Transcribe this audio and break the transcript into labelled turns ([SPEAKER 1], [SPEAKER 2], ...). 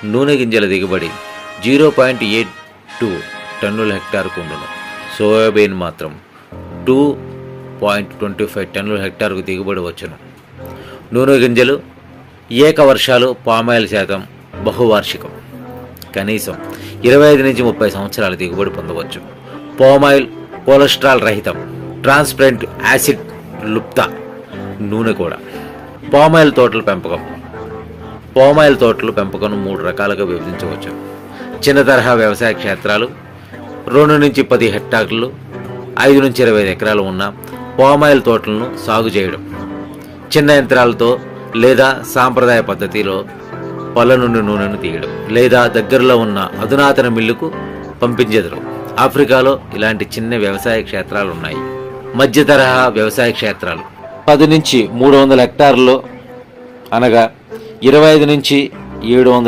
[SPEAKER 1] నూనె గింజల దిగుబడి 0.82 టన్నుల హెక్టార్కు ఉండును. సోయాబీన్ మాత్రం 2.25 టన్నుల హెక్టార్కు దిగుబడి వచ్చును. నూనె గింజలు ఏక వర్షాలు పామాయిల్ శాతం బహువార్షికం. కనీసం 25 నుంచి 30 సంవత్సరాల దిగుబడి పొందవచ్చు. పామాయిల్ కొలెస్ట్రాల్ రహితం, ట్రాన్స్పరెంట్ యాసిడ్ లుప్త నూనె కూడా. పామాయిల్ తోటల పెంపకం. పామాయిల్ తోటల పెంపకం 3 రకాలుగా విభజించవచ్చు. చిన్న తరహా వ్యవసాయ క్షేత్రాలు 2 నుంచి 10 హెక్టార్లు 5 నుంచి 25 ఎకరాలు ఉన్న పామాయిల్ తోటలను సాగు చేయడం. చిన్న యంత్రాలతో లేదా సాంప్రదాయ పద్ధతిలో పళ్ళ నుండి నూనెను తీయడం లేదా దగ్గరలో ఉన్న అధునాతన మిల్లుకు పంపించెదరు. ఆఫ్రికాలో ఇలాంటి చిన్న వ్యవసాయ క్షేత్రాలు ఉన్నాయి. మధ్య తరహా వ్యవసాయ క్షేత్రాలు 10 నుంచి 300 హెక్టార్లు అనగా 25 నుంచి 700